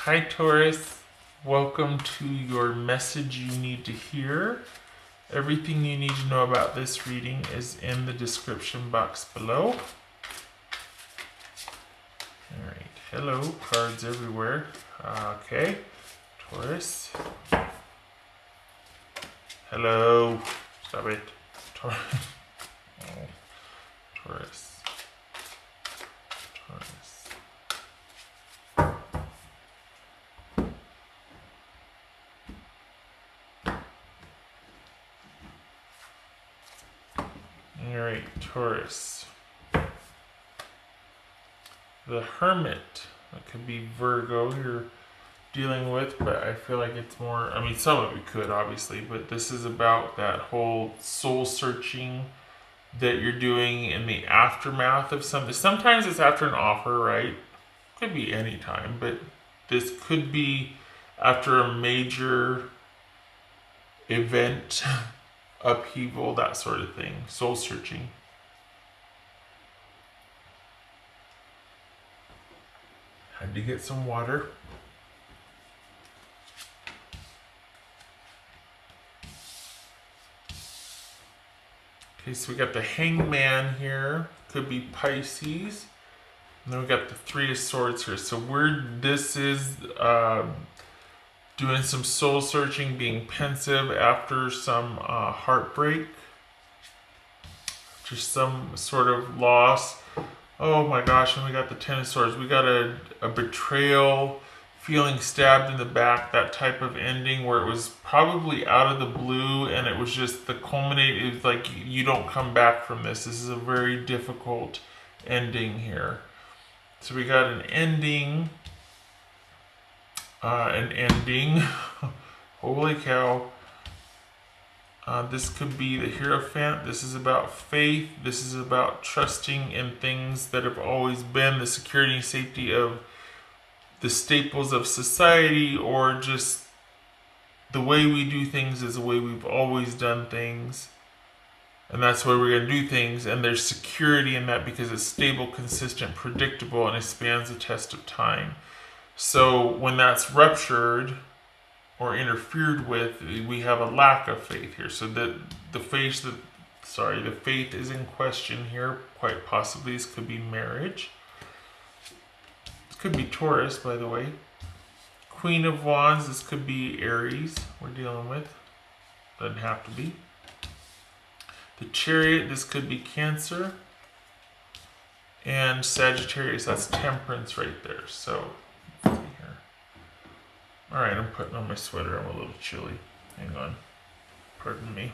Hi Taurus, welcome to your message you need to hear. Everything you need to know about this reading is in the description box below. Alright, hello, cards everywhere. Okay, Taurus. Hello, stop it. Taurus. Oh, Taurus. Taurus. Alright, Taurus. The Hermit. That could be Virgo you're dealing with, but I feel like it's more, I mean, some of it could, obviously, but this is about that whole soul searching that you're doing in the aftermath of something. Sometimes it's after an offer, right? Could be any time, but this could be after a major event, upheaval, that sort of thing. Soul searching. Had to get some water. Okay, so we got the Hangman here. Could be Pisces. And then we got the Three of Swords here. So this is doing some soul searching, being pensive after some heartbreak, after some sort of loss. Oh my gosh, and we got the Ten of Swords. We got a betrayal, feeling stabbed in the back, that type of ending where it was probably out of the blue and it was just the culminate. It was like, you don't come back from this. This is a very difficult ending here. So we got an ending. Holy cow. This could be the Hierophant. This is about faith. This is about trusting in things that have always been the security and safety of the staples of society, or just the way we do things is the way we've always done things. And that's why we're going to do things. And there's security in that because it's stable, consistent, predictable, and it spans the test of time. So when that's ruptured or interfered with, we have a lack of faith here. So that the faith is in question here. Quite possibly this could be marriage. This could be Taurus, by the way. Queen of Wands, this could be Aries we're dealing with. Doesn't have to be. The Chariot, this could be Cancer. And Sagittarius, that's Temperance right there. So, here. Alright, I'm putting on my sweater. I'm a little chilly. Hang on. Pardon me.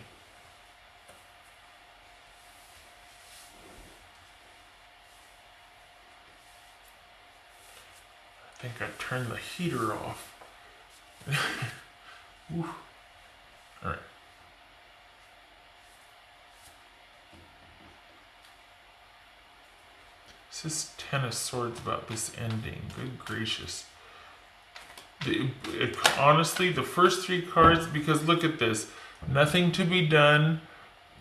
I think I turned the heater off. Alright. This is Ten of Swords about this ending. Good gracious. Honestly, the first three cards, because look at this. Nothing to be done.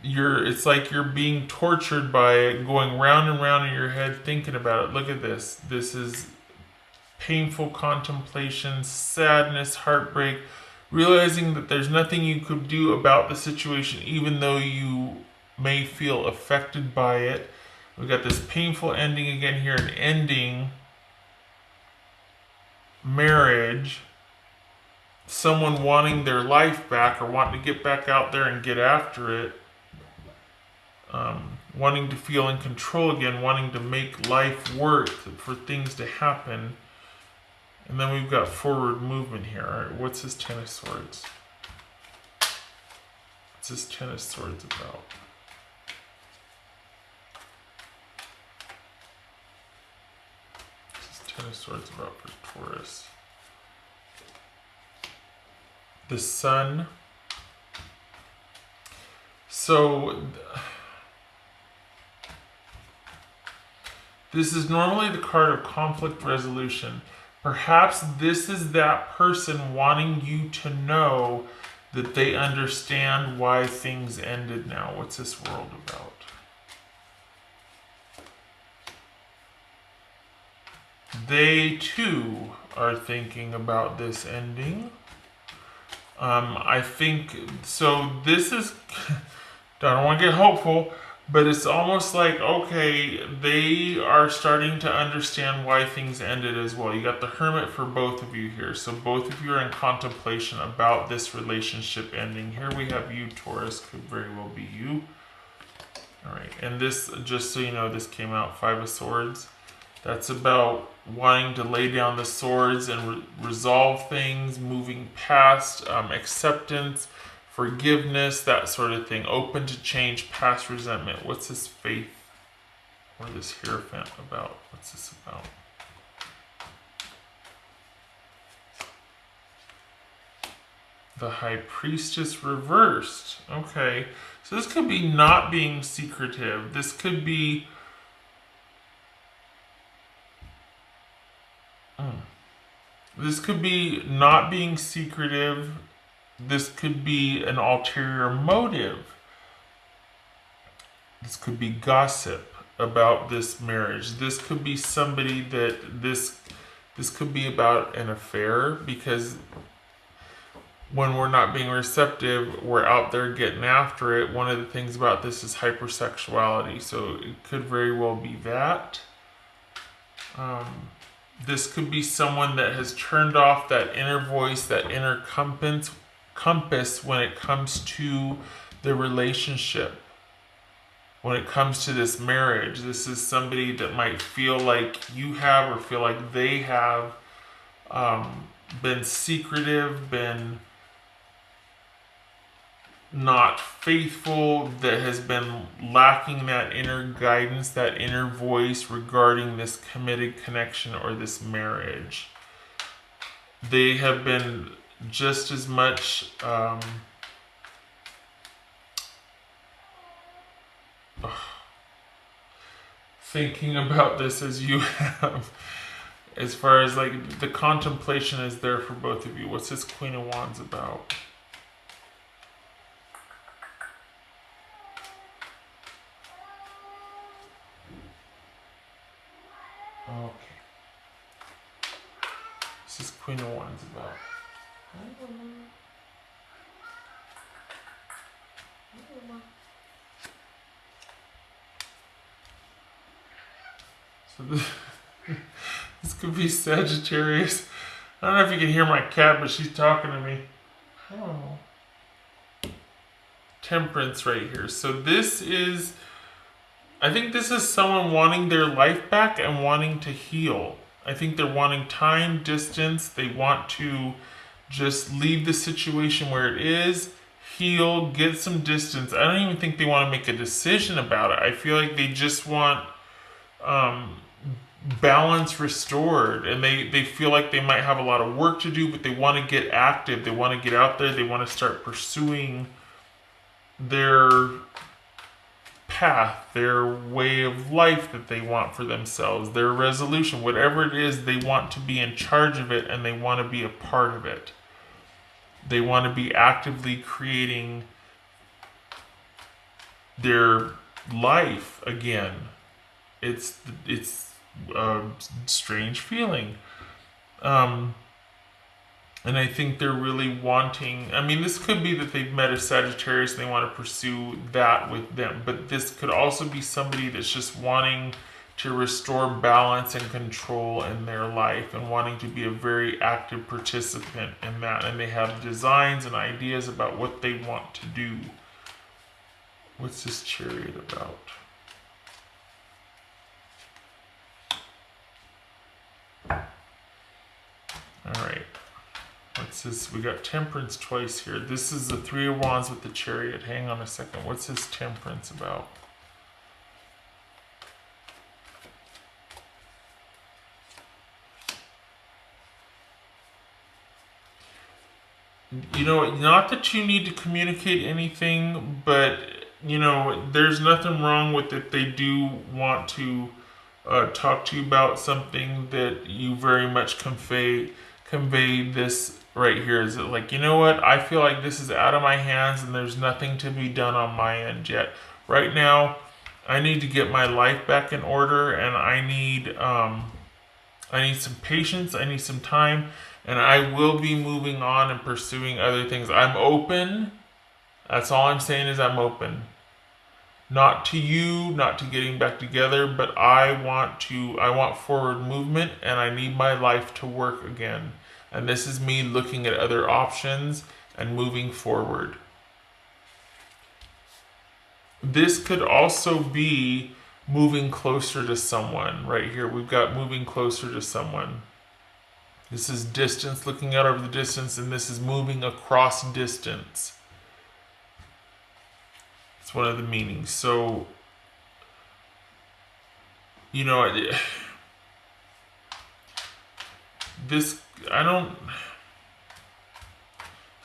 It's like you're being tortured by it, going round and round in your head, thinking about it. Look at this. This is painful contemplation, sadness, heartbreak, realizing that there's nothing you could do about the situation, even though you may feel affected by it. We got this painful ending again here, an ending, marriage, someone wanting their life back or wanting to get back out there and get after it, wanting to feel in control again, wanting to make life work, for things to happen. And then we've got forward movement here. All right, what's this Ten of Swords? What's this Ten of Swords about? Ten of Swords about for Taurus. The Sun. So this is normally the card of conflict resolution. Perhaps this is that person wanting you to know that they understand why things ended now. What's this world about? They too are thinking about this ending. I think, so this is, I don't want to get hopeful, but it's almost like, okay, they are starting to understand why things ended as well. You got the Hermit for both of you here. So both of you are in contemplation about this relationship ending. Here we have you, Taurus, could very well be you. All right, and this, just so you know, this came out Five of Swords. That's about wanting to lay down the swords and resolve things, moving past, acceptance, forgiveness, that sort of thing. Open to change, past resentment. What's this Faith or this Hierophant about? What's this about? The High Priestess reversed. Okay, so this could be not being secretive. This could be... This could be not being secretive. This could be an ulterior motive. This could be gossip about this marriage. This could be somebody that this could be about an affair, because when we're not being receptive, we're out there getting after it. One of the things about this is hypersexuality, so it could very well be that. This could be someone that has turned off that inner voice, that inner compass when it comes to the relationship. When it comes to this marriage, this is somebody that might feel like you have, or feel like they have, been secretive, been not faithful, that has been lacking that inner guidance, that inner voice regarding this committed connection or this marriage. They have been just as much thinking about this as you have, as far as like the contemplation is there for both of you. What's this Queen of Wands about? Okay. This is Queen of Wands about. So this could be Sagittarius. I don't know if you can hear my cat, but she's talking to me. Oh. Temperance right here. So this is, I think this is someone wanting their life back and wanting to heal. I think they're wanting time, distance. They want to just leave the situation where it is, heal, get some distance. I don't even think they want to make a decision about it. I feel like they just want balance restored, and they feel like they might have a lot of work to do, but they want to get active. They want to get out there. They want to start pursuing their path, their way of life that they want for themselves, their resolution, whatever it is. They want to be in charge of it, and they want to be a part of it. They want to be actively creating their life again. It's a strange feeling. And I think they're really wanting, I mean, this could be that they've met a Sagittarius and they want to pursue that with them. But this could also be somebody that's just wanting to restore balance and control in their life and wanting to be a very active participant in that. And they have designs and ideas about what they want to do. What's this Chariot about? All right. What's this? We got Temperance twice here. This is the Three of Wands with the Chariot. Hang on a second. What's this Temperance about? You know, not that you need to communicate anything, but, you know, there's nothing wrong with it. They do want to talk to you about something that you very much convey this right here. Is it like, you know what, I feel like this is out of my hands and there's nothing to be done on my end yet. Right now, I need to get my life back in order, and I I need some patience. I need some time. And I will be moving on and pursuing other things. I'm open. That's all I'm saying is I'm open. Not to you, not to getting back together, but I want forward movement and I need my life to work again. And this is me looking at other options and moving forward. This could also be moving closer to someone. Right here, we've got moving closer to someone. This is distance, looking out over the distance, and this is moving across distance. It's one of the meanings. So, you know, this, I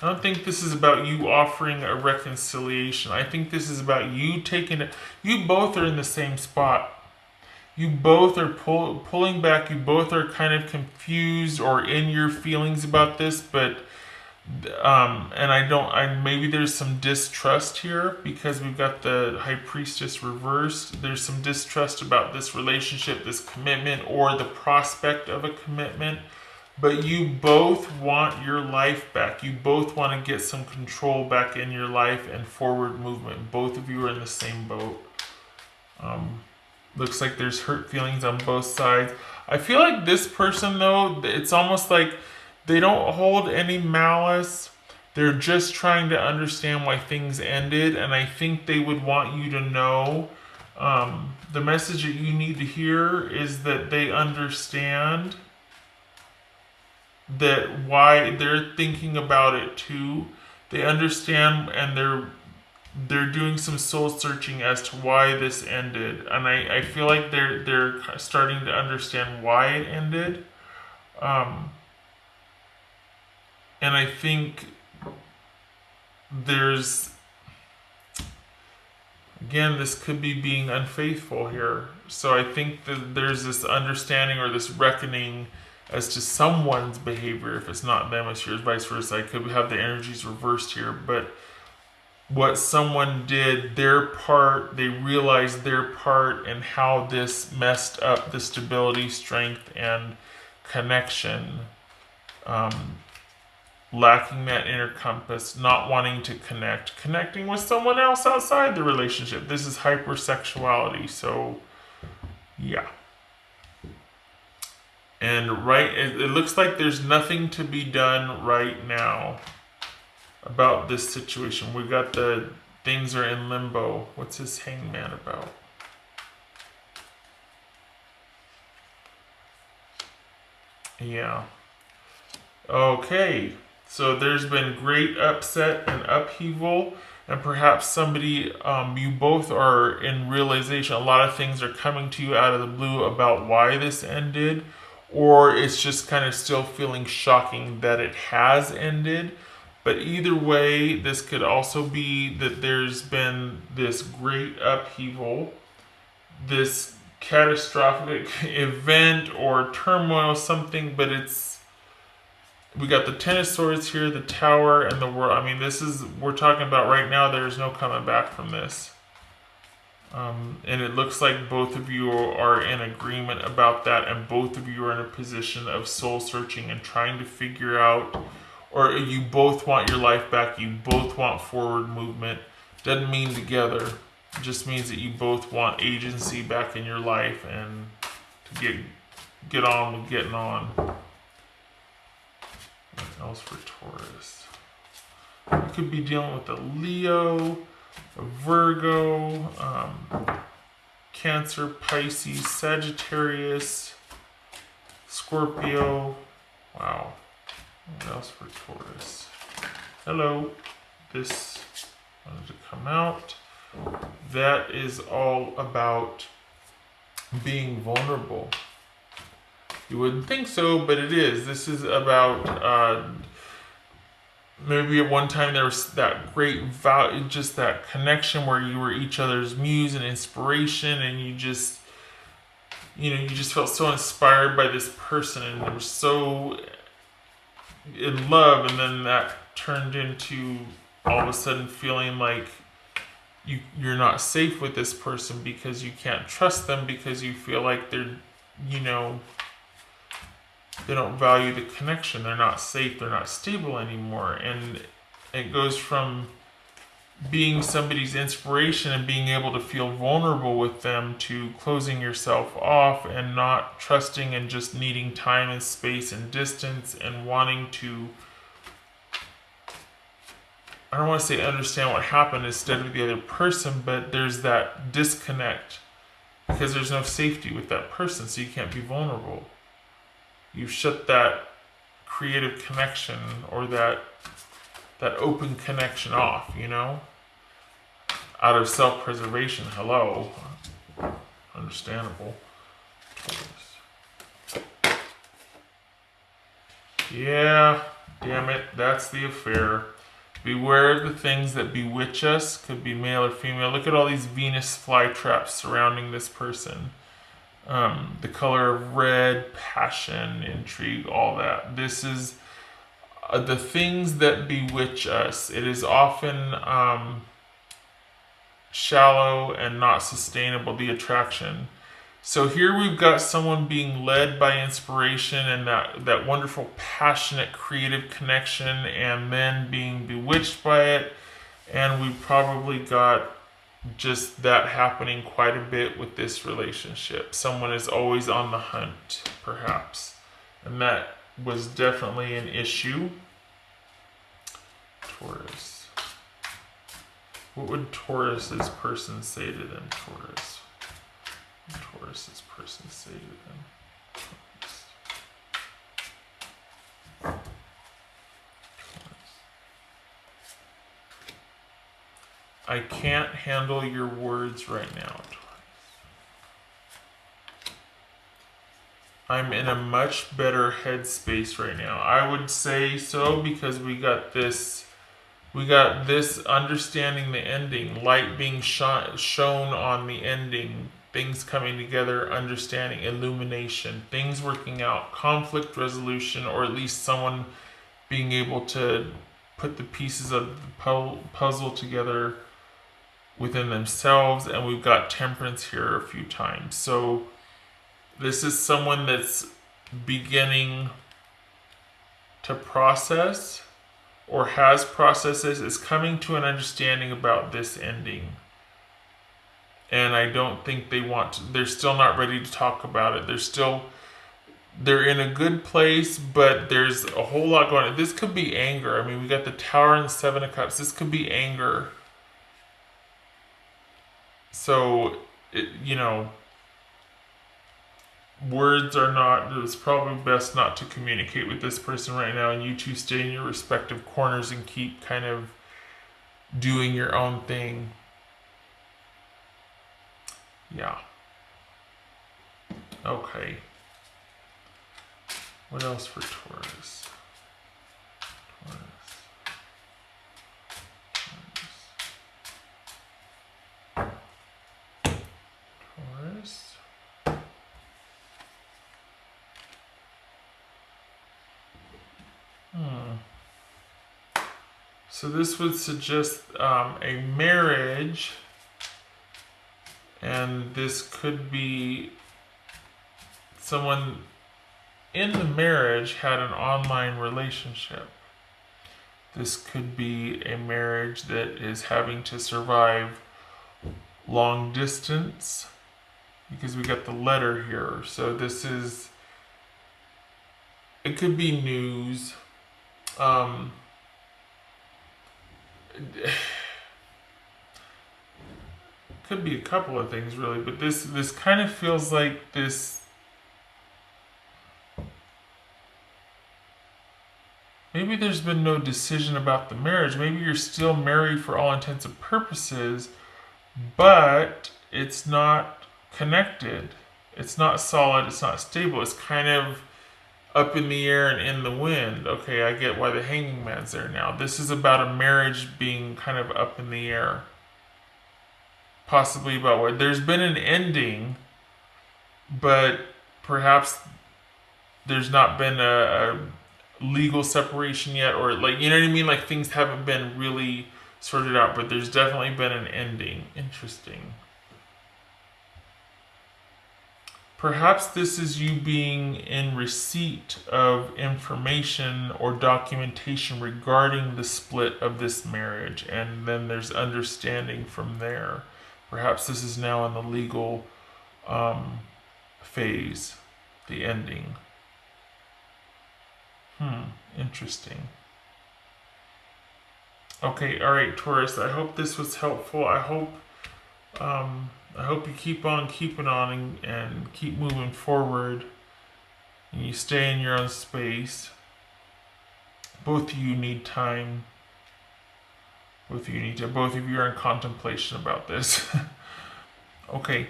don't think this is about you offering a reconciliation. I think this is about you taking it. You both are in the same spot. You both are pulling back. You both are kind of confused or in your feelings about this, but and maybe there's some distrust here because we've got the High Priestess reversed. There's some distrust about this relationship, this commitment, or the prospect of a commitment. But you both want your life back. You both want to get some control back in your life and forward movement. Both of you are in the same boat. Looks like there's hurt feelings on both sides. I feel like this person, though, it's almost like they don't hold any malice. They're just trying to understand why things ended. And I think they would want you to know the message that you need to hear is that they understand that why they're thinking about it too. They understand and they're doing some soul searching as to why this ended. And I feel like they're starting to understand why it ended. And I think there's, again, this could be being unfaithful here. So I think that there's this understanding or this reckoning as to someone's behavior. If it's not them, it's yours, vice versa. I could have the energies reversed here, but what someone did, their part, they realized their part and how this messed up the stability, strength, and connection. Lacking that inner compass, not wanting to connecting with someone else outside the relationship. This is hypersexuality, so yeah. And it looks like there's nothing to be done right now about this situation. We got the things are in limbo. What's this hangman about? Yeah. Okay. So there's been great upset and upheaval, and perhaps somebody, you both are in realization. A lot of things are coming to you out of the blue about why this ended, or it's just kind of still feeling shocking that it has ended. But either way, this could also be that there's been this great upheaval, this catastrophic event or turmoil, something, but we got the Ten of Swords here, the Tower, and the World. I mean, we're talking about right now, there's no coming back from this. And it looks like both of you are in agreement about that, and both of you are in a position of soul searching and trying to figure out, or you both want your life back, you both want forward movement. Doesn't mean together, it just means that you both want agency back in your life and to get on with getting on. What else for Taurus? You could be dealing with a Leo, a Virgo, Cancer, Pisces, Sagittarius, Scorpio. Wow. What else for Taurus? Hello. This wanted to come out. That is all about being vulnerable. You wouldn't think so, but it is. This is about maybe at one time there was that great just that connection where you were each other's muse and inspiration, and you just felt so inspired by this person and they were so in love, and then that turned into all of a sudden feeling like you're not safe with this person because you can't trust them, because you feel like they're They don't value the connection. They're not safe. They're not stable anymore. And it goes from being somebody's inspiration and being able to feel vulnerable with them to closing yourself off and not trusting and just needing time and space and distance and wanting to, I don't want to say understand what happened instead of the other person, but there's that disconnect because there's no safety with that person, so you can't be vulnerable. You shut that creative connection or that open connection off, you know? Out of self-preservation. Hello. Understandable. Yeah, damn it, that's the affair. Beware of the things that bewitch us. Could be male or female. Look at all these Venus flytraps surrounding this person. The color of red, passion, intrigue, all that. This is the things that bewitch us. It is often shallow and not sustainable, the attraction. So here we've got someone being led by inspiration and that wonderful, passionate, creative connection, and then being bewitched by it. And we've probably got just that happening quite a bit with this relationship. Someone is always on the hunt, perhaps. And that was definitely an issue. Taurus. What would Taurus's person say to them? Taurus. What would Taurus's person say to them? Taurus. I can't handle your words right now, Taurus. I'm in a much better headspace right now. I would say so because we got this understanding the ending, light being shown on the ending, things coming together, understanding, illumination, things working out, conflict resolution, or at least someone being able to put the pieces of the puzzle together within themselves. And we've got temperance here a few times. So this is someone that's beginning to process or has processes, is coming to an understanding about this ending. And I don't think they're still not ready to talk about it. They're in a good place, but there's a whole lot going on. This could be anger. I mean, we got the Tower and the Seven of Cups. This could be anger. So, words are not, it's probably best not to communicate with this person right now, and you two stay in your respective corners and keep kind of doing your own thing. Yeah. Okay. What else for Taurus? Taurus. So this would suggest a marriage, and this could be someone in the marriage had an online relationship. This could be a marriage that is having to survive long distance, because we got the letter here. So this is, it could be news. Could be a couple of things really, but this kind of feels like this. Maybe there's been no decision about the marriage. Maybe you're still married for all intents and purposes, but it's not connected. It's not solid. It's not stable. It's kind of up in the air and in the wind. Okay, I get why the Hanging Man's there now. This is about a marriage being kind of up in the air. Possibly about where there's been an ending, but perhaps there's not been a legal separation yet, or like, you know what I mean? Like things haven't been really sorted out, but there's definitely been an ending. Interesting. Perhaps this is you being in receipt of information or documentation regarding the split of this marriage, and then there's understanding from there. Perhaps this is now in the legal phase, the ending. Interesting. Okay, all right, Taurus. I hope this was helpful. I hope you keep on keeping on and keep moving forward. And you stay in your own space. Both of you need time. Both of you are in contemplation about this. Okay.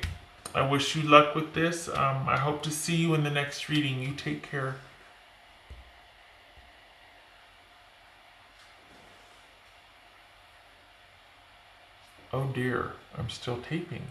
I wish you luck with this. I hope to see you in the next reading. You take care. Oh dear, I'm still taping.